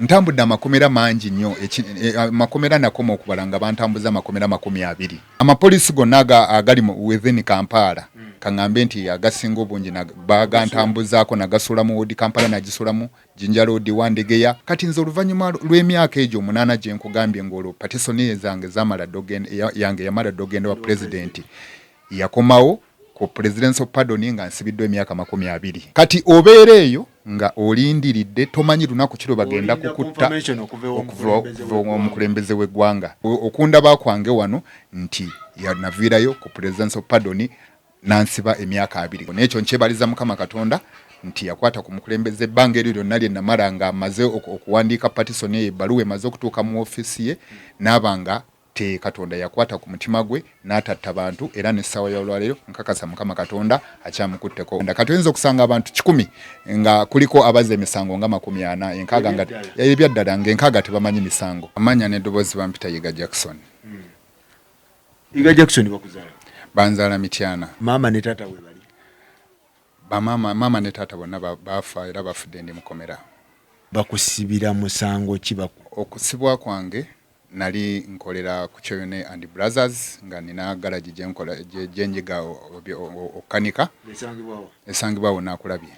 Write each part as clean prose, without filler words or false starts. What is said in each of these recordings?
Ntambudde amakomera mangi nnyo amakomera nakoma okubala nga bantambuza amakomera 20. Amapolisi gonna agali within Kampala kaŋŋambe nti agasinga obungi bagantambuzaako nagasula mu wodi Kampala nagisula mu Jinja Road Wandegeya. Kati nze oluvannyuma lw'emyaka egyo 8 gye nkugambye ng'olwo patisoni zange zamala yange yamala dogenda wa president yakomawo ku presidential pardon nga nsibiddwa emyaka 20. Kati obeera eyo nga olindiridde tomanyi lunaku kiro bagenda kukutta okuva omukulembeze w'eggwanga. Okundaba kwange wano nti yanaviirayo ku presidential pardon nansiba emyaka 2. N'ekyo nkyebaliza Mukama Katonda nti yakwata ku mukulembeze ebbanga eryo lyonna lye namala nga amaze okuwandiika patisoni ebbaluwa emaze okutuuka mu ofiisi ye n'abanga te Katonda yakwata ku mutima gwe n'atatta abantu era n'essaawa y'olwaleero nkakasa Mukama Katonda akyamukutteko. Katoyinza okusanga abantu 10 nga kuliko abaze emisango nga 40 enkaaga nga ebyaddala ng'enkaaga tebamanyi misango. Amanya n'eddoboozi bampita Yiga Jackson. Yiga Jackson bakuzaala? Banzaala Mityana. Maama ne taata we bali? Maama ne taata bonna baafa era bafudde ndi mukomera. Bakusibira musango ki? Okusibwa kwange nali nkolera ku Choyone and Brothers nga nina garage gyenjiga okanika esangibwawo nakulabye.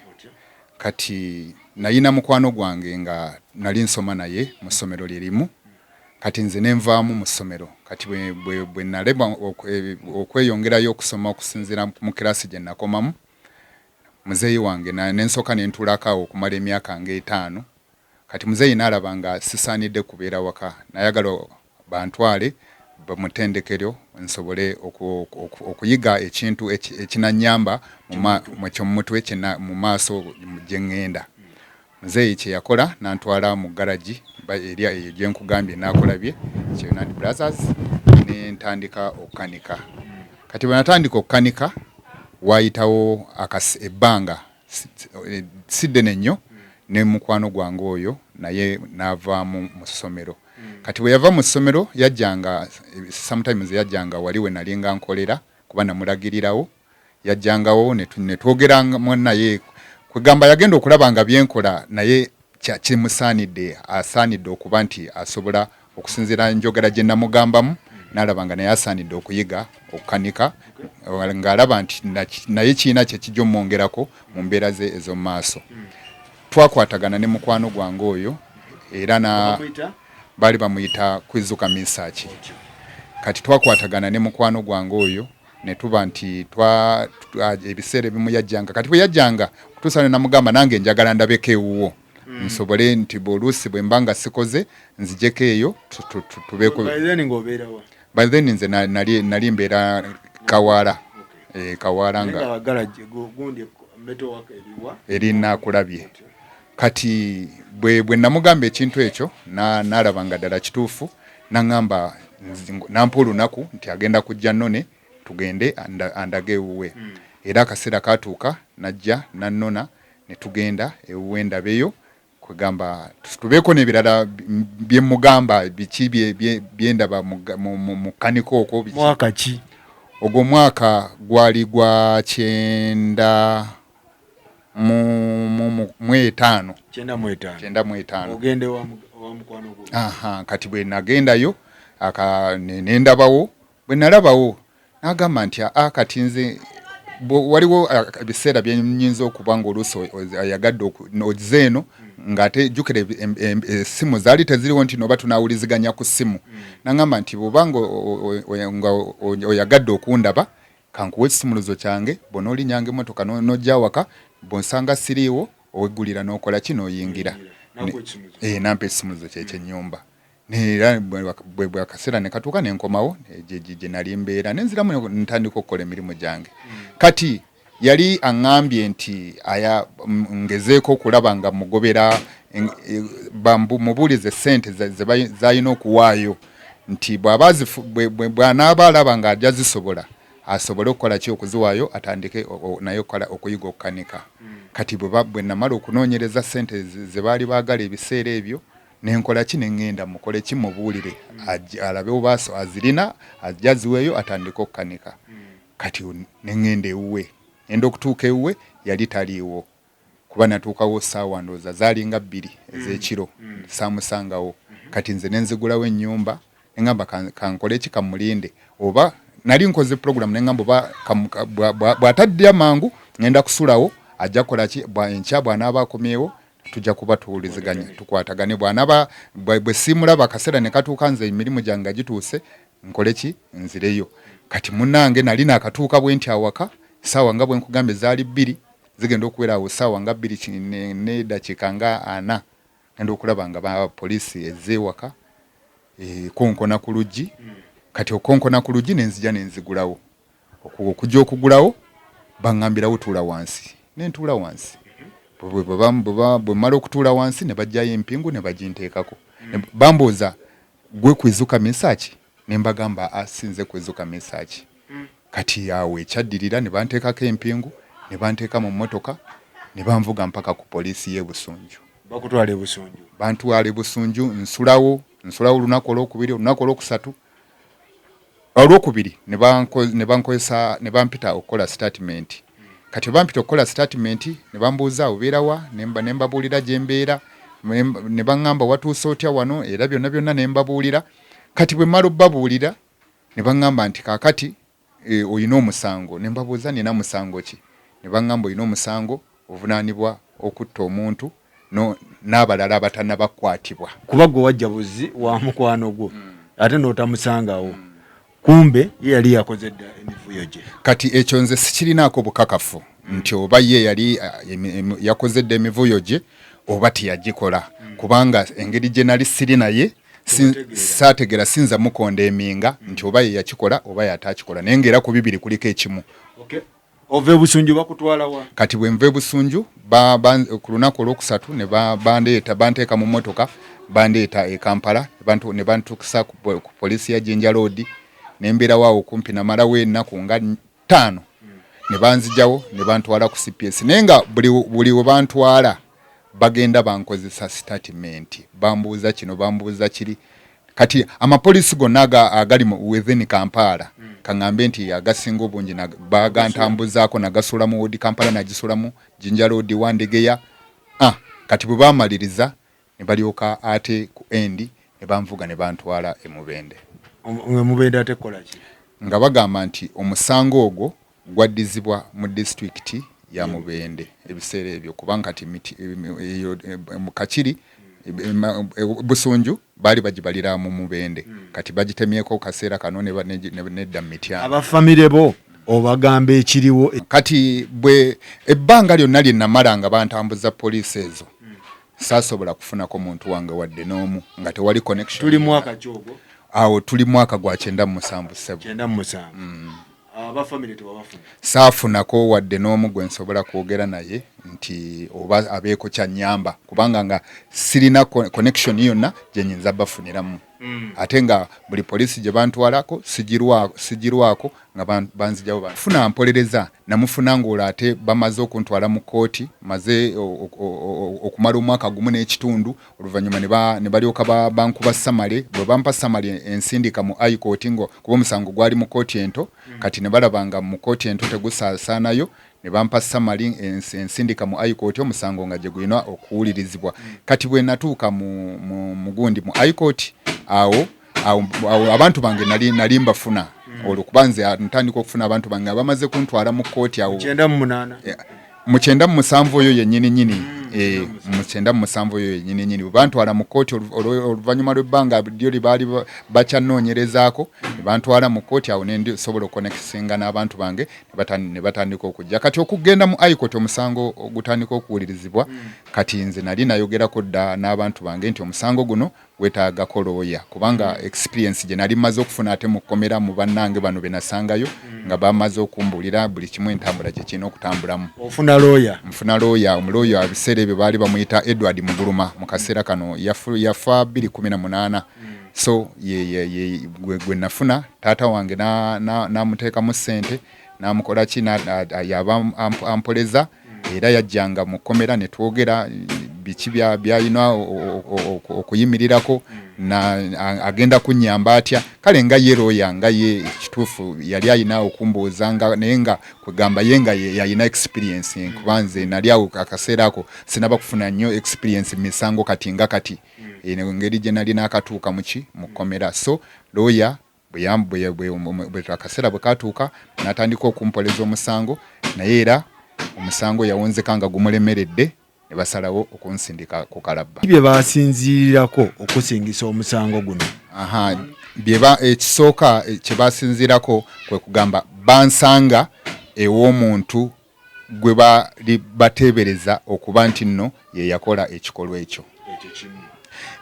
Kati nayina mukwano gwange nga nali nsoma naye mu ssomero lirimu. Kati nze nenvaamu mu ssomero. Kati bwe naleba okweyongerayo okusoma okusinziira mu kirasi gye nakomamu muzeeyi wange nensooka nentulako okumala emyaka nga 5. Kati muzeeyi n'alaba nga sisaanidde kubeera waka nayagala bantwale bamutendekero nsobole okuyiga ekintu ekinanyamba mu kyomutwe mu maaso gye ŋŋenda. Muzeeyi kye yakola nantwala mu garagi eri gye nkugambye nakolabye Choyone and Brothers ne ntandika okukanika. Kati bwe natandika okukanika waayitawo ebbanga siddene nnyo ne mukwano gwange oyo naye n'avaamu mu ssomero. Kati bwe yava mu ssomero yajjanga sometimes yajjanga wali we nalinga nkolera kuba namulagirirawo yajjangawo ne twogeranga naye kwegamba yagenda okulaba nga byenkola naye kimusaanidde asaanidde okuba nti asobola okusinziira njogera gye namugambamu n'alaba nga naye asaanidde okuyiga okukanika ng'alaba nti naye kiina kye kijja omwongerako mu mbeera ze ez'omu maaso. Twakwatagana ne mukwano gwange oyo era baali bamuyita Kwizuka Misaaki. Kati twakwatagana ne mukwano gwange oyo ne tuba nti ebiseera ebimu yajjanga. Kati bwe yajjanga kutuusa ne namugamba nange njagala ndabeko ewuwo nsobole nti bw'oluusi bwe mba nga sikoze nzijeko eyo tubeeko. By then nze nali mbeera Kawaala. Kawaala nga eri nakulabye. Kati bwe namugamba ekintu ekyo n'alaba nga ddala kituufu n'aŋŋamba nampa olunaku nti agenda kujja nnone tugende andage ewuwe. Era akaseera katuuka najja nannona ne tugenda ewuwe ndabeyo kwegamba tubeeko n'ebirala bye mugamba biki byendaba mu kaniko okwo. Mwaka ki? Ogwo mwaka gwali gwa 9 mu 5. 95. Ogende wa mukwano gwo? Aha, kati bwe nagendayo nendabawo bwe nalabawo n'agamba nti kati nze waliwo ebiseera bye nnyinza okuba ng'oluusi ayagadde ozeeno ng'ate jjukira essimu zaali teziriwo nti noba tunaawuliziganya ku ssimu. N'aŋŋamba nti bw'obanga oyagadde okundaba kankuwa ekisumuluzo kyange bw'onoolinnyanga emmotoka n'ojja awaka bw'onsanga siriiwo oweggulira n'okola ki n'oyingira. Nampa ekisumuluzo ky'ennyumba. Era bwe akaseera ne katuuka ne nkomawo gye nali mbeera nenziramu ntandika okukola emirimu gyange. Kati yali aŋŋambye nti ngezeeko okulaba nga mugobera mubuulize ssente z'alina okuwaayo nti bw'anaaba alaba nga ajja zisobola asobole okukola ki okuziwaayo atandike naye okuyiga okukanika. Kati bwe namala okunoonyereza ssente ze baali baagala ebiseera ebyo nenkola ki neŋŋenda mukole ki mubuulire alabe obaaso azirina ajja ziweeyo atandike okukanika. Kati neŋŋenda ewuwe enda okutuuka ewuwe yali taliiwo kuba natuukawo ssaawa ndowooza zaalinga 2 ez'ekiro saamusangawo kati nze ne nzigulawo ennyumba ne ngamba kankole ki kamulinde oba nali nkoze program ne ngamba bw'atadde amangu ngenda kusulawo ajja kukola ki enkya bw'anaaba akomyewo tujja kuba tuwuliziganya tukwatagane bw'anaaba bwe siimulaba akaseera ne katuuka nze emirimu gyange gituuse nkole ki nzireyo kati munnange nali naakatuuka bwe nti awaka ssaawa nga bwe nkugambye zaali 2 zigenda okuwera awo ssaawa nga 2 ne dakiika nga 4 ngenda okulaba nga poliisi ez'ewaka konkona ku luggi kati okonkona ku luggi nenzija nenzigulawo okujja okugulawo baŋŋambirawo tuula wansi nentuula wansi bwe mala okutuula wansi ne bajjayo empingu ne baginteekako bambuuza gwe kwizuka misaaki ne mbagamba asinze kwizuka misaaki kati awo ekyaddirira ne banteekako empingu ne banteeka mu mmotoka ne banvuga mpaka ku poliisi y'e Busunju. Bakutwala e Busunju? Bantwala e Busunju nsulawo olunaku olwokubiri olunaku olwokusatu olwokubiri ne bankozesa ne bampita okukola statement kati bampita okukola statement ne bambuuza obeerawa ne mbabuulira gye mbeera ne baŋŋamba watuuse otya wano era byonna ne mbabuulira kati bwe mmala obbabuulira ne baŋŋamba nti kaakati oyina omusango ne mbabuuza nina musango ki ne baŋŋamba oyina omusango ovunaanibwa okutta omuntu n'abalala abatannabakwatibwa kuba gwe wajja buzi wa mukwano gwo ate n'otamusangawo kumbe ye yali yakoze dda emivuyo gye kati ekyo nze sikirinaako bukakafu nti oba ye yali yakoze dda emivuyo gye oba teyagikola kubanga engeri gye nali siri naye saategera sinza mukonda eminga nti oba ye yakikola oba yataakikola naye ng'era ku bibiri kuliko ekimu. Ova e Busunju bakutwala wa? Kati bwe nva e Busunju ku lunaku olwokusatu ne banteeka mu mmotoka bandeeta e Kampala ne bantukisa ku poliisi ya Jinja Road ne mbeerawo awo kumpi namalawo ennaku nga 5 ne banzijawo ne bantwala ku CPS naye nga buli we bantwala bagenda bankozesa statement bambuuza kino bambuuza kiri kati amapoliisi gonna agali within Kampala kaŋŋambe nti agasinga obungi bagantambuzaako nagasula mu wodi Kampala nagisula mu Jinja Road Wandegeya kati bwe bamaliriza ne balyoka ate ku endi ne banvuga ne bantwala e Mubende. Mubende ate kola ki? Nga bagamba nti omusango ogwo gwaddizibwa mu district ya Mubende ebiseera ebyo kubanga kati mu Kakiri Busunju bali bagibalira mu Mubende kati bagitemyeko kaseera kano nedda Mityana. Abafamile bo obagamba ekiriwo kati bwe ebbanga lyonna lye namala nga bantambuza poliisi ezo saasobola kufunako muntu wange wadde n'omu nga tewali connection. Tuli mwaka kyogo? Awo tuli mwaka gwa 97. 97. Abafamile tewabafuna? Saafunako wadde n'omu gwe nsobola kwogera naye nti oba abeeko kyanyamba kubanga nga sirina connection yonna gye nyinza bafuniramu. Ate nga buli poliisi gye bantwalako sigirwako nga banzijawo bafuna mpolereza namufuna ng'olwo ate bamaze okuntwala mu kooti maze okumala omwaka gumu n'ekitundu oluvannyuma ne balyoka bankuba samale bwe bampa samale ensindika mu high court ngo kuba omusango gwali mu kooti ento kati ne balabanga mu kooti ento tegusaasaanayo ne bampa samali ensindika mu high court omusango nga gye gulina okuwulirizibwa kati bwe natuuka mu gundi mu high court awo abantu bange nali mbafuna olwokuba nze ntandika okufuna abantu bange abamaze kuntwala mu kooti awo 97 oyo yennyini mu 97 oyo yennyini bantwala mu kooti oluvannyuma lw'ebbanga lyo libaali bakyanoonyerezaako ne bantwala mu kooti awo ne sobola okukonekisinga n'abantu bange ne batandika okujja kati okugenda mu high court omusango ogutandika okuwulirizibwa kati nze nali nayogerako dda n'abantu bange nti omusango guno gwetaagako looya kubanga experience gye nali maze okufuna ate mu kkomera mu bannange bano be nasangayo nga bamaze okumbulira buli kimu entambula gye kirina okutambulamu. Ofuna looya? Nfuna looya. Omulooya ebiseera ebyo baali bamuyita Edward Muguluma mu kaseera kano yafa 2018 so gwe nafuna taata wange n'amuteekamu ssente n'amukola ki yaba ampoleza era yajjanga mu kkomera ne twogera biki byalina okuyimirirako na agenda kunyamba atya kale nga ye lawyer nga ye kituufu yali ayina okumbuuza naye nga kwegamba ye nga yalina experience kubanze nali awo akaseera ako sinaba kufuna nnyo experience misango kati nga kati engeri gye nali n'akatuuka mu kkomera so lawyer bwe akaseera bwe katuuka n'atandika okumpoleza omusango naye era omusango yawonzeka nga gumulemeredde ne basalawo okunsindika ku Kalaba. Bye basinzirirako okusingisa omusango guno. Ekisooka kye basinzirirako kwe kugamba bansanga ew'omuntu gwe bali bateebereza okuba nti nno ye yakola ekikolwa ekyo.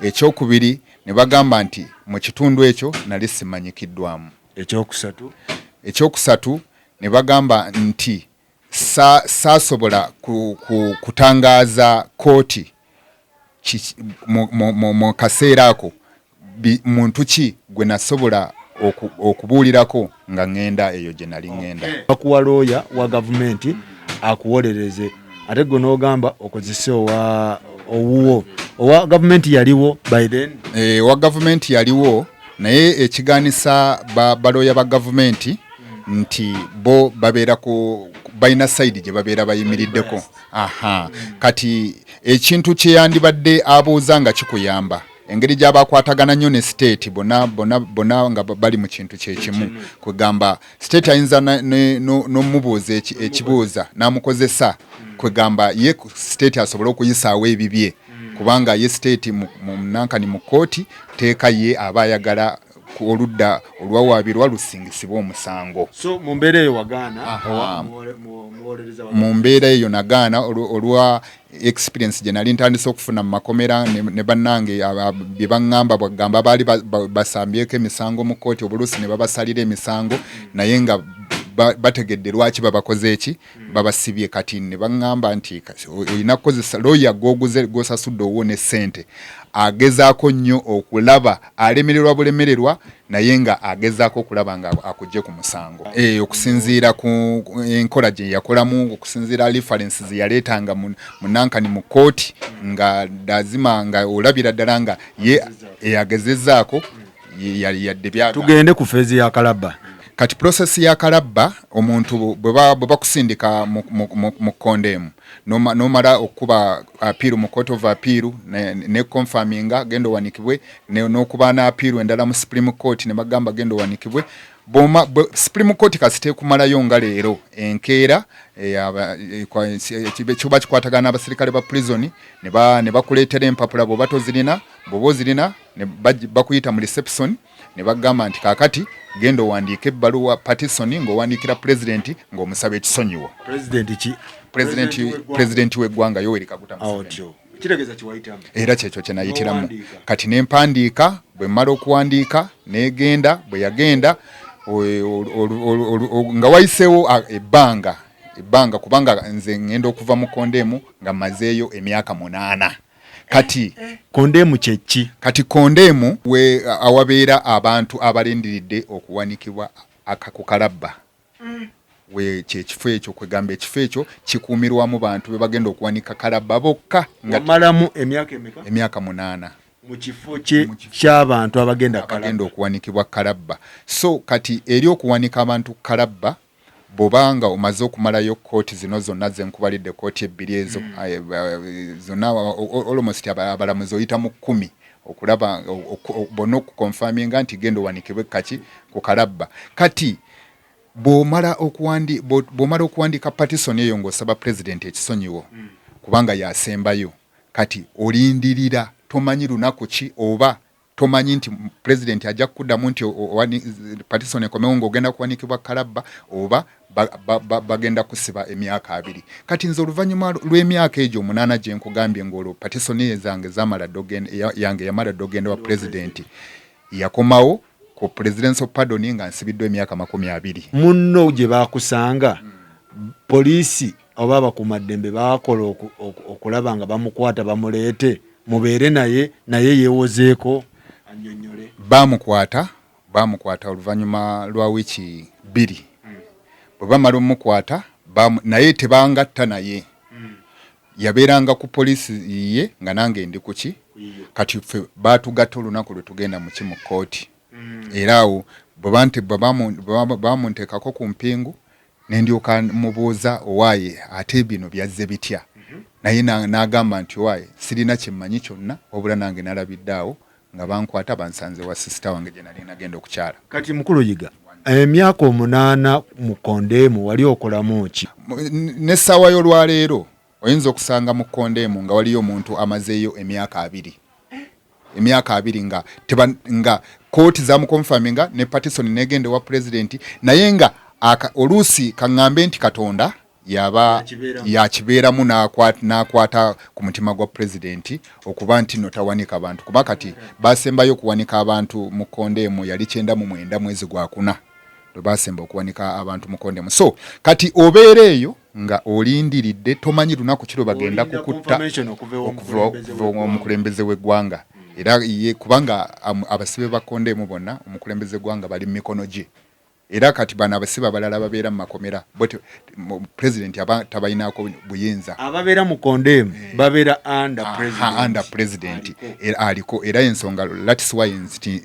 Ekyokubiri ne bagamba nti mu kitundu ekyo nali simanyikiddwamu. Ekyokusatu ne bagamba nti saasobola kutangaaza kooti mu kaseera ako muntu ki gwe nasobola okubuulirako nga ngenda eyo gye nali ngenda. Bakuwa lawyer wa gavumenti akuwolereze ate gwe n'ogamba okozese owuwo owa gavumenti yaliwo by then. Owa gavumenti yaliwo naye ekigaanisa balooya ba gavumenti nti bo babeera balina side gye babeera bayimiriddeko. Kati ekintu kye yandibadde abuuza nga kikuyamba engeri gy'abakwatagana nnyo ne state bonna nga bali mu kintu kyekimu kwegamba state ayinza n'omubuuza ekibuuza n'amukozesa kwegamba ye state asobole okuyisaawo ebibye kubanga ye state nankani mu kooti teeka ye aba ayagala oludda olwawaabirwa lusingisibwa omusango. So mu mbeera eyo wagaana mu mbeera eyo nagaana olwa experience gye nali ntandise okufuna mu makomera ne bannange bye baŋŋamba bagamba baali basambyeko emisango mu kooti obuluusi ne babasalira emisango naye nga bategedde lwaki babakoze eki babasibye kati ne baŋŋamba nti olina kukozesa lawyer gw'osasudde owuwo ne ssente agezaako nnyo okulaba alemererwa bulemererwa naye nga agezaako okulaba nga akugye ku musango okusinziira ku enkola gye yakolamu okusinziira references yaleetanga munankani mu kooti nga lazima nga olabira ddala nga ye eyagezezaako yadde byaga. Tugende ku feezi ya Kalaba. Kati process ya Kalaba omuntu bwe bakusindika mu condemn nomala okuba appeal mu court of appeal ne confirminga gendo wanikibwe n'okuba na appeal endala mu Supreme Court ne bagamba gendo wanikibwe Supreme Court kasite kumalayo nga leero enkeera kiba kikwatagana abaserikale ba prison ne bakuleetera empapula bw'oba tozirina bw'oba ozirina ne bakuyita mu reception ne bagamba nti kakati gendo wandiike ebbaluwa petition ng'owandiikira president ng'omusaba ekisonyiwo. President w'eggwanga Yoweri Kaguta Museveni. Era kyekyo kye nayitiramu. Kati ne mpandiika bwe mmala okuwandiika n'egenda bwe yagenda nga wayiseewo ebbanga kubanga nze ngenda okuva mu kondemu nga mazeeyo emyaka 8. Kati kondemu kyeki? Kati kondemu we awabeera abantu abalindiridde okuwanikibwa ku Kalaba. We kyekifo ekyo kwegamba ekifo ekyo kikuumirwamu bantu be bagenda okuwanika Kalaba bokka nga malamu emyaka emeka? Emyaka 8 mu kifo ky'abantu abagenda okuwanikibwa Kalaba. So kati eri okuwanika abantu Kalaba bobanga omaze okumalayo kooti zino zonna zenkubalidde kooti ebbiri ezo zonna almost abalamuzi oyita mu 10 okulaba bonna okukonfaminga nti gendo wanikibwe kaki ku Kalaba. Kati bw'omala okuwandika petition eyo ng'osaba president ekisonyiwo kubanga yasembayo kati olindirira tomanyi lunaku ki oba tomanyi nti president ajja kuddamu nti petition ekomewo ng'ogenda kuwanikibwa Kalaba oba bagenda kusiba emyaka 2. Kati nze oluvannyuma lw'emyaka egyo 8 gye nkugambye ng'olwo petition zange yange yamala dogenda wa president yakomawo ku presidential pardon nga nsibiddwa emyaka 20. Munno gye bakusanga poliisi oba bakumaddembe bakola okulaba nga bamukwata bamuleete mubeere naye yeewozeeko annyonnyole. Bamukwata oluvannyuma lwa wiiki 2. Bwe bamala omukwata naye tebangatta naye yabeeranga ku poliisi ye nga nange ndi kuki kati ffe baatugatta olunaku lwe tugenda mu kimu kooti era awo bamunteekako ku mpingu ne ndyoka mubuuza owaaye ate bino byazze bitya naye n'agamba nti owaaye sirina kimmanyi kyonna wabula nange nalabidde awo nga bankwata bansanze wa sisita wange gye nali nagenda okukyala. Kati mukulu yiga emyaka 8 mu kondeemu wali okolamu ki? N'essaawa y'olwaleero oyinza okusanga mu kondeemu nga waliyo omuntu amazeeyo emyaka 2 nga kooti zamukonfaminga ne Patterson negende wa president naye nga oluusi kaŋŋambe nti Katonda yaba yakibeeramu n'akwata ku mutima gwa president okuba nti no tawanika abantu kuba kati basembayo kuwanika abantu mu kondeemu yali 9 mwezi gwa 4 lwe basemba okuwanika abantu mu kondeemu. So kati obeera eyo nga olindiridde tomanyi lunaku kiro bagenda kukutta okuva omukulembeze w'eggwanga era ye kubanga abasibe ba kondeemu bonna omukulembeze gwanga bali mikono gye era kati bana abasibe abalala babeera mu makomera but president tabayinaako buyinza ababeera mu kondeemu babeera under president aliko era ensonga that's why nti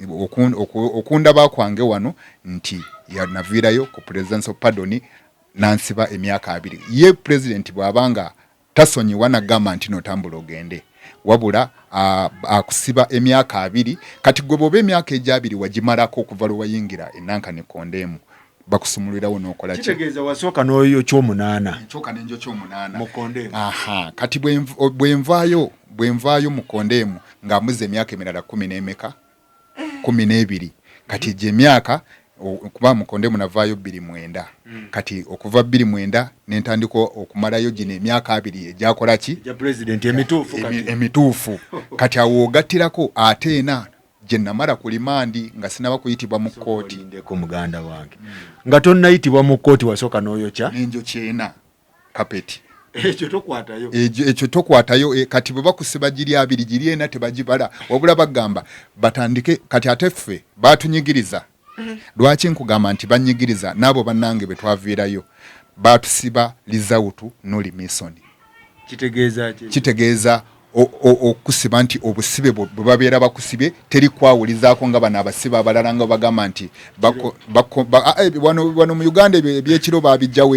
okunda bakwange wano nti yanaviirayo ku presidential pardon nansiba emyaka 2 ye president bwabanga tasonyiwa nagamba nti notambula ogende wabula akusiba emyaka 2 kati gwe bobe emyaka ejabiri wajimarako okuva lwe wayingira enanka ne kondeemu bakusumulirawo n'okola ki kitegeeza wasooka n'oyo ky'omunaana nchoka n'enjo ky'omunaana mu kondeemu kati bwenvaayo mu kondeemu nga muze emyaka emirala 12 kati gye emyaka kuba mu kondeemu navaayo 29 kati okuva 29 n'entandika okumalayo gino emyaka 2 egyakola ki ja president emituufu kati awo ogattirako ate ena gye namala ku limandi nga sinaba kuyitibwa mu kooti ndeko muganda wange nga tonnayitibwa mu kooti wasooka n'oyokya n'enjo kyena kapeti ekyo tokwatayo kati bwe bakusiba giri 2 giri ena tebagibala wabula bagamba batandike kati ate ffe batunyigiriza lwaki nkugamba nti banyigiriza n'abo bannange betwaviirayo batusiba lizawutu noli misoni kitegeeza okusiba nti obusibe bwe babeera bakusibye teri kwawulizaako nga bano abasibe abalala nga bagamba nti wano mu Uganda ebyekiro babijjawo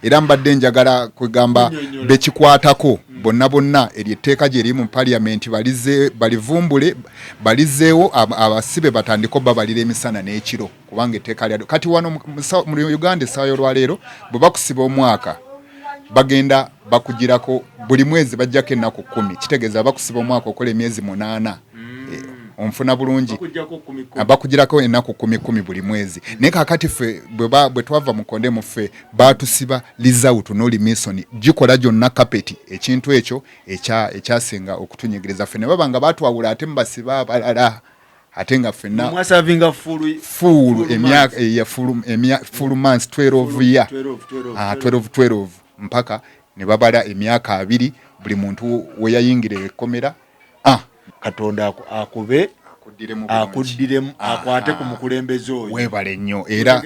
era mbadde njagala kwegamba bekikwatako bonna eryetteeka gye riri mu parliament balivumbule balizeewo abasibe batandiko babalira emisana n'ekiro kubanga etteeka lyado kati wano mu Uganda essaawa y'olwaleero bwe bakusiba omwaka bagenda bakugirako buli mwezi bajjako ennaku 10 kitegeeza bakusiba omwaka okola emyezi 8 onfuna bulungi bakugirako ennaku 10 buli mwezi naye kakati ffe bwe twava mu kondeemu ffe batusiba lizawutu noli misoni gikola gyonna kapeti ekintu ekyo ekyasinga okutunyigiriza ffe ne baba nga batwawula ate mubasiba abalala ate nga ffenna mwasavinga full months 12 year 12 mpaka ne babala emyaka 2 buli muntu we yayingira ekomera Katonda akuddiremu akwate ku mukulembeze oyo webale nnyo era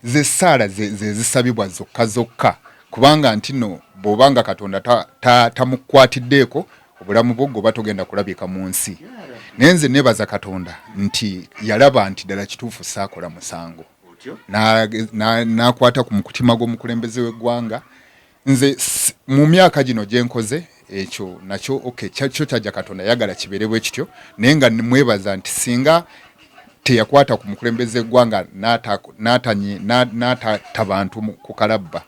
zessaala zisabibwa zokka kubanga ntino bobanga Katonda tamukwatiddeeko obulamu bwo batogenda kulabika mu nsi nenze nebaza Katonda nti yalaba nti ddala kituufu saakola musango nakwata ku mukutima gw'omukulembeze w'eggwanga nze mu myaka gino gye nkoze ekyo nakyo kyo kyajja Katonda yagala kibeerebwe kityo naye nga mwebaza nti singa teyakwata ku mukulembeze gwanga n'atatta bantu ku Kalaba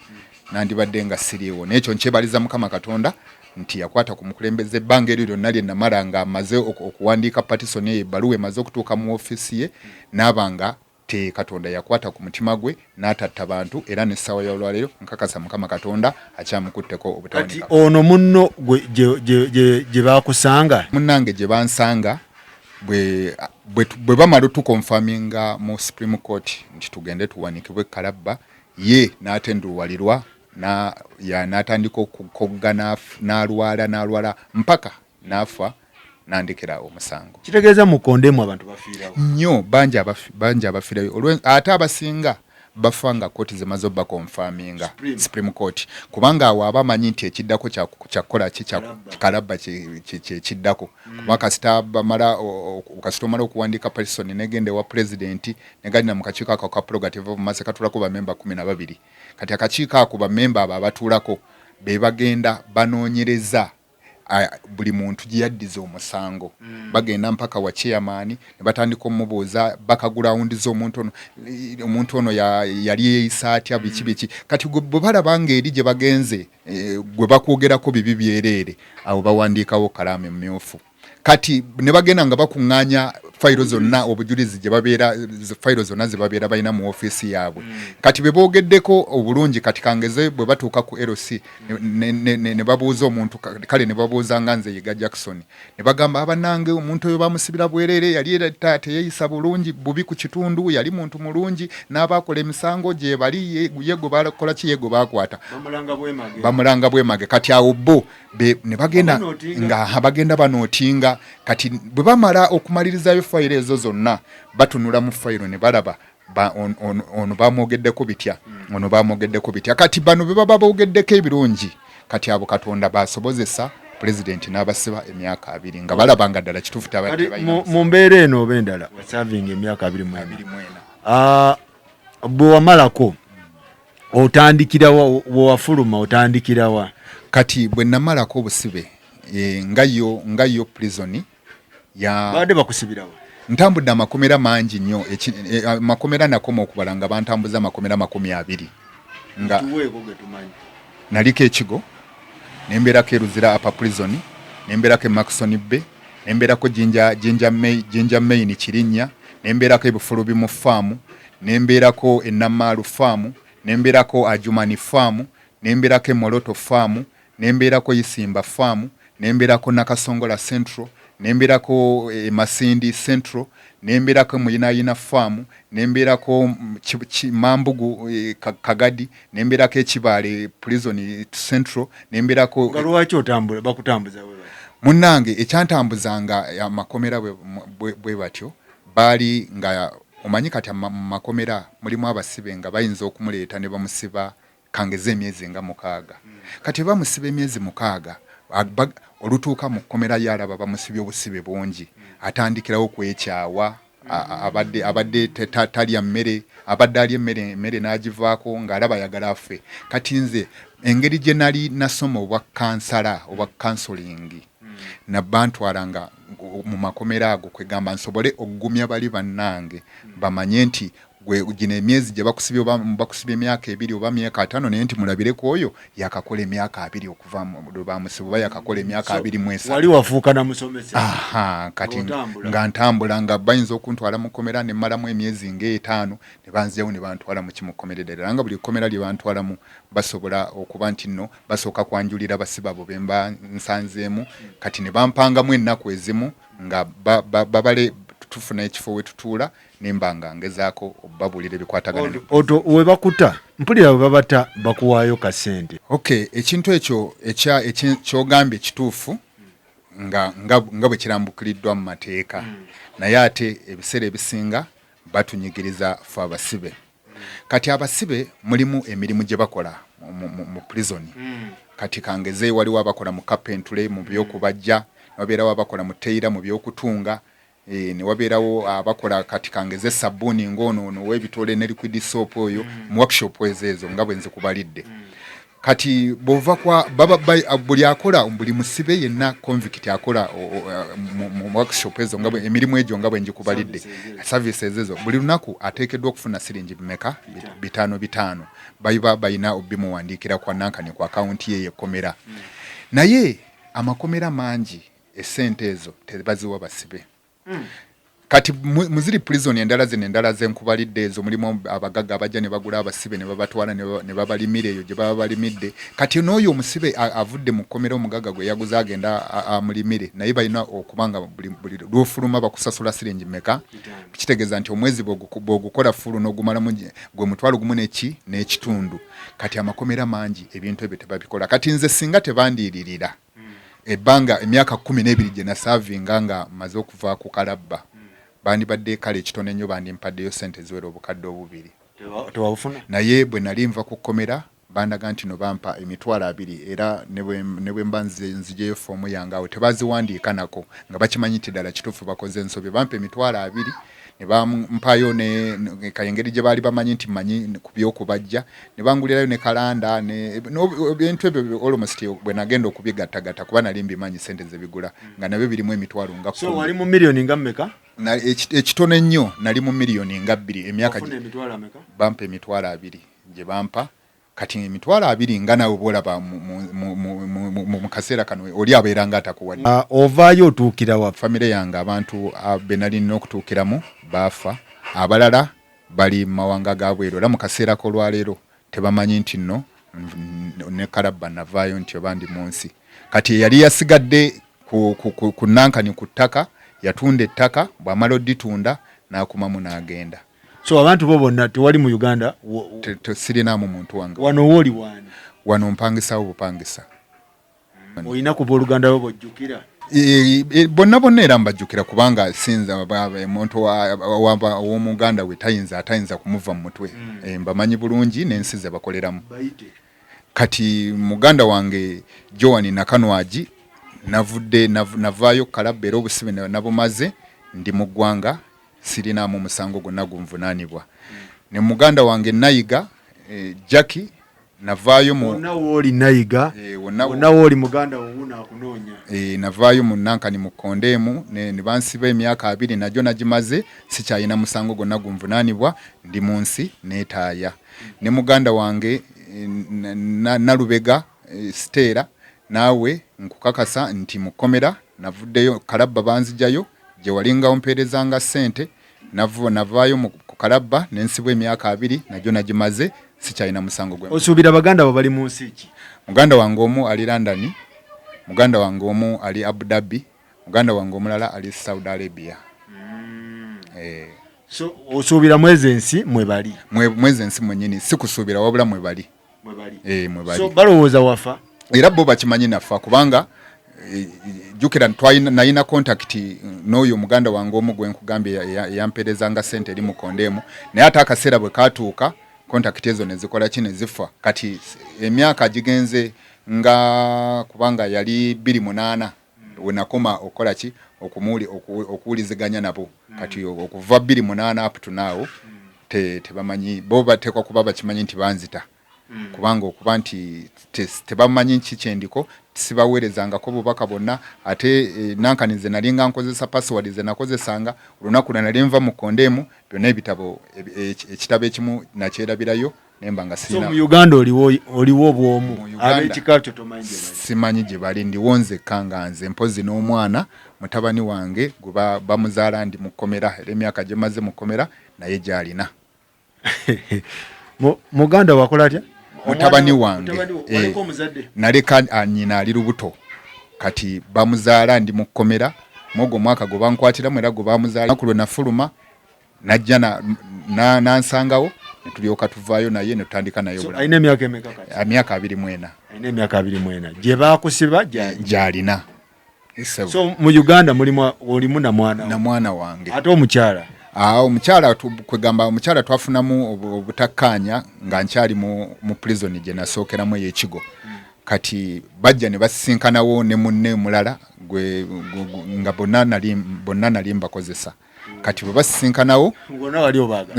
nandibadde nga siriiwo n'ekyo nkyebaliza Mukama Katonda nti yakwata ku mukulembeze ebbanga eryo lyonna lye namala nga amaze okuwandiika Patterson ebbaluwa emaze okutuuka mu ofiisi ye n'abanga Katonda yakwata ku mutima gwe n'atatta bantu era n'essaawa y'olwaleero nkakasa Mukama Katonda akyamukutteko obutawanika. Ono munno gye bakusanga munnange gye bansanga bwe bamala tukonfaminga mu Supreme Court nti tugende tuwanikibwe Kalaba ye n'atenduwalirwa n'atandika okukogga n'alwala mpaka n'afa nandikira omusango. Kitegeeza mu kondeemu abantu bafiirawo nnyo banja abafiirayo ate abasinga bafanga kooti zimaze obba confirminga Supreme Court kubanga awo abamanyi nti ekiddako kyakola Kalaba kiddako kubanga kasita bamala okuwandiika person negende wa president negalina mu kakiiko ako ka prerogative bamaze katulako bamemba 12 kati akakiiko ako bamemba abo abatuulako be bagenda banoonyereza buli muntu giyaddiza omusango bagenda mpaka wa chairman ne batandika omubuuza bakagulawundiza omuntu ono yali eyisa atya biki kati bwe balabanga eri gye bagenze gwe bakwogerako bibi byereere abo bawandiikawo kalamu emmyufu kati ne bagenda nga bakuŋŋaanya fayiro zonna obujulizi gye babeera fayiro zonna ze babeera balina mu ofiisi yaabwe kati be boogeddeko obulungi kati kangeze bwe batuuka ku LC ne babuuza omuntu kale ne babuuza nga nze Yiga Jackson ne bagamba abanange omuntu oyo bamusibira bwerere yali teyeyisa bulungi bubi ku kitundu yali muntu mulungi n'abakola emisango gye bali yego bakola ki yego bakwata bamulanga bwemage kati awo bo ne bagenda nga bagenda banootinga kati bwe bamala okumalirizayo fayiro ezo zonna batunula mu fayiro ne balaba ono bamwogeddeko bitya ono bamwogeddeko bitya kati bano be baba boogeddeko ebirungi kati abo Katonda basobozesa president n'abasiba emyaka 2 nga balaba nga ddala kituufu mu mbeera eno oba endala serving emyaka 2 bwe wamalako otandikirawa bwe wafuluma otandikirawa kati bwe namalako obusibe ngayo prison ya bade bakusibirawo ntambudde amakomera mangi nnyo makomera nakoma okubala nga bantambuza amakomera 20 nga tuweeko getumanyi naliko ekigo nembeerako eruzira apa prison nembeerako Maxon Bay nembeerako jinja main Kirinnya nembeerako ebufulu bimu farm nembeerako enamalu farm nembeerako Ajumani farm nembeerako Moloto farm nembeerako Isimba farm nembeerako Nakasongola Central nembeerako Masindi Central nembeerako Muyinayina farm nembeerako Mambugu Kagadi nembeerako Ekibaale prison Central nembeerako galwaki otambula bakutambuza wewe munnange ekyantambuzanga amakomera bwe batyo bali nga omanyi kati makomera mulimu abasibe nga bayinza okumuleeta ne bamusiba kangeze emyezi nga 6 kati bamusiba emyezi 6 olutuuka mu komera yalaba bamusibye obusibe bungi atandikirawo kwekyawa abadde talya mmere abadde alya emmere n'agivaako ng'alaba yagala affe kati nze engeri gye nali nasoma obwa kansala obwa counseling nabbantwalanga mu makomera ago kwegamba nsobole okugumya bali bannange bamanye nti gino emyezi gye bakusibye emyaka 2 oba myaka 5 naye nti mulabireko oyo yakakola emyaka 2 okuva mu bamusibu oba yakakola emyaka 23 wali wafuuka na musomesa kati nga ntambula nga bayinza okuntwala mu komera ne malamu emyezi nga 5 ne banziyawo ne bantwala mu kimukomerera nga buli komera lye bantwalamu basobola okuba nti nno basooka kwanjulira basiba bo bemba nsanzeemu kati ne bampangamu ennaku ezimu nga babale tufuna ekifo we tutuula nembanga ngezaako obabulira ebikwatagana oto we bakuta mpulira babata bakuwaayo kasente ekintu ekyo kyogambye kituufu nga bwe kirambukiriddwa mu mateeka naye ate ebiseera ebisinga batunyigiriza fe abasibe kati abasibe mulimu emirimu gye bakola mu prison kati kangeze waliwo abakola mu carpentry mu byokubajja wabeerawo abakola mu teira mu byokutunga ne wabeerawo abakola kati kangeze sabuni ngono webitole ne liquid soap oyo mu workshop ezo nga bwenze kubalidde kati bova kwa buli akola buli musibe yenna convict akola mu workshop ezo nga emirimu egyo nga bwenje kubalidde services ezo buli lunaku ateekeddwa okufuna siringi bimeka 5 bayina obimuwandiikira kwa nankani kwa account ye yekomera naye amakomera mangi esente ezo tebaziwa basibe kati muziri prison endala ze nkubalidde ezo mulimu abagaga abajja ne bagula abasibe ne babatwala ne babalimira eyo gye baba balimidde kati n'oyo omusibe avudde mu kkomera omugaga gwe yaguza agenda amulimire naye balina okubanga buli lwofuluma bakusasula siringi mmeka kitegeeza nti omwezi bw'ogukola fulu n'ogumalamu gwe mutwalo gumu n'ekitundu kati amakomera mangi ebintu ebyo tebabikola kati nze singa tebandiiririra ebbanga emyaka 12 gye nasavinga nga maze okuva ku Kalaba bandi badde kale ekitone nnyo bandi mpaddeyo sente ziwera obukadde obubiri naye bwe nali nva ku kkomera bandaga nti no bampa emitwalo 2 era ne bwe mba nzijeyo foomu yange awo tebaziwandiika nako nga bakimanyi nti ddala kituufu bakoze ensobi bampa emitwalo 2 ne bampayo ne kayengeri gye baali bamanyi nti manyi ku byokubajja ne bangulirayo ne kalanda ebintu ebyo almost bwe nagenda okubigattagatta kuba nali mbimanyi sente ze bigula nga nabyo birimu emitwalo nga 10. So wali mu miliyoni nga mmeka? Ekitono ennyo nali mu miliyoni nga 2 emyaka bampa emitwalo 2 gye bampa kati emitwalo 2 nga nawe bwolaba mu kaseera kano oli abeera nga atakuwadde. Ovaayo otuukira wa famire yange abantu be nali nina okutuukiramu baafa abalala bali mu mawanga ga bweru era mu kaseera k'olwaleero tebamanyi nti nno ne Kalaba navaayo nti oba ndi mu nsi kati yali yasigadde ku nankani ku ttaka yatunda ettaka bw'amala odditunda n'akumamu n'agenda. So abantu bo bonna tewali mu Uganda sirinamu muntu wange wano wooli wani wano mpangisawo bupangisa olina kuba oluganda lwo bojjukira bonna era mbajjukira kubanga sinza omuntu w'omuganda we atayinza kumuva mu mutwe mbamanyi bulungi n'ensi ze bakoleramu kati muganda wange Joan Nakanwagi navaayo Kalaba era obusibe nabumaze ndi mu ggwanga sirinamu musango gonna gunvunaanibwa ne muganda wange Nayiga Jackie navaayo mu woli Nayiga woli muganda wuna akunoonya navaayo mu nankani mu Kondemu ne Bansiiba Emyaka 2 najjo nagimaze sikyayina musango gonna gunvunaanibwa ndi mu nsi neetaaya ne muganda wange Nalubega Stera naawe nkukakasa nti mukomera navuddeyo Kalaba banzijayo gye walinga ompeerezanga ssente navaayo mu Kalaba n'ensibwa emyaka 2 najjo nagimaze sikyalina musango gwe. Osuubira baganda bo bali mu nsi ki? Muganda wange omu ali London, muganda wange omu ali Abu Dhabi, muganda wange omulala ali Saudi Arabia. So osuubira mwezi ensi mwe bali? Mwezi ensi mwennyini sikusuubira wabula mwe bali. Mwe bali. So balowooza wafa? Era bo bakimanyi nafa kubanga jukira nayina contact n'oyo muganda wange omu gwe nkugambye yampeerezanga ssente eri mu Kondemu naye ate akaseera bwe katuuka contact ezo ne zikola ki ne zifa kati emyaka gigenze nga kubanga yali 28 we nakoma okola ki okuwuliziganya nabo kati okuva 28 up to now tebamanyi bo bateekwa kuba bakimanyi nti banzita kubanga okuba nti tebamanyi kikyendiko sibaweerezangako bubaka bonna ate nankanize nalinga nkozesa password ze nakozesanga olunaku nali nva mu Kondemu byonna ebitabo ekitabo ekimu nakyerabirayo nemba nga sina. So mu Uganda oliwo obwomu ab'ekikakyo tomanyi gye bali? Simanyi gye bali ndiwonze kanganze mpozi n'omwana mutabani wange guba bamuzaala ndi mukomera emyaka gye maze mukomera naye gyalina. Muganda wakola atya? Mutabani wange naleka nyina ali lubuto kati bamuzaala ndi mukomera mogo mwaka go bankwatiramu era go bamuzaala kulo na fuluma najja nansangawo netulyoka tuvaayo naye ne tutandika nayo bula. Aina emyaka emeka kati? Emyaka 24. Aina emyaka 24 gye bakusiba gyalina. So mu Uganda mulimu na mwana wange ate omukyala omukyala kwegamba omukyala twafunamu obutakkaanya nga nkyali mu prison gye nasookeramu ey'ekigo kati bajja ne basisinkanawo ne munne mulala nga bonna nali mbakozesa kati bwe basisinkanawo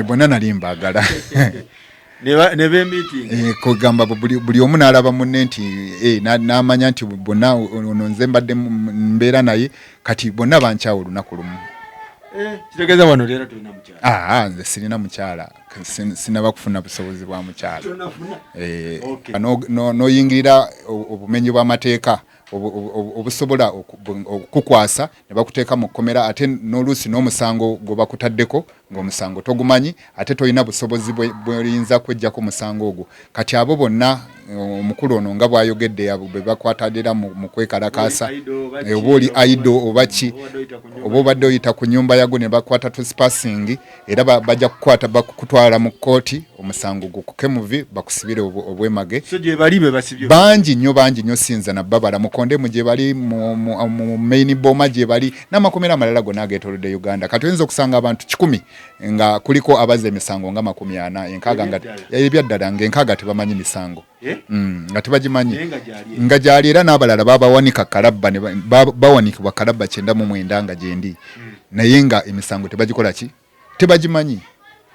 bonna nali mbaagala kwegamba buli omu n'alaba munne nti n'amanya nti bonna ono nze mbadde mbeera naye kati bonna bankyawa olunaku lumu. Kitegeeza wano leero tulina mukyala? Nze sirina mukyala sinaba kufuna busobozi bwa mukyala. N'oyingirira obumenyi bw'amateeka obusobola okukukwasa ne bakuteeka mu kkomera ate n'oluusi n'omusango gwe bakutaddeko ng'omusango togumanyi ate tolina busobozi bw'oyinza kweggyako musango ogwo kati abo bonna omukulu ono nga bw'ayogedde bwe bakwatadira mu kwekalakaasa oba oli aido oba ki oba obadde oyita ku nnyumba yago ne bakwata trespassing era bajja kukwata bakutwala mu kkooti omusango gukuke muvi bakusibire obwemage. Bangi nnyo sinza na babala mu Kondemu gye bali mu main boma gye bali n'amakomera amalala gonna ageetoolodde Uganda kati oyinza okusanga abantu 100 nga kuliko abaze emisango nga 40 enkaga nga ebyaddala nga enkaga tebamanyi misango nga tebagimanyi nga gyali era n'abalala babawanika Kalaba ne bawanikibwa Kalaba 99 nga gyendi naye nga emisango tebagikola ki tebagimanyi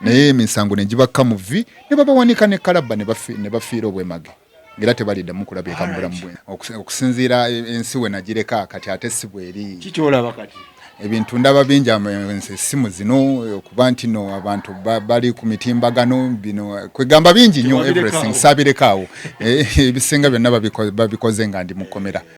naye emisango ne gibakka mu vi ne babawanika ne Kalaba ne bafiira obwemage ngera tebalidda mukulaba ekambula mu bwe okusinziira ensi we nagireka kati ate si bweri kikyolaba kati ebintu ndaba bingi simu zino okuba nti no abantu bali ku mitimbagano bino kwegamba bingi nnyo everything sabirekaawo ebisinga byonna babikoze nga ndi mukomera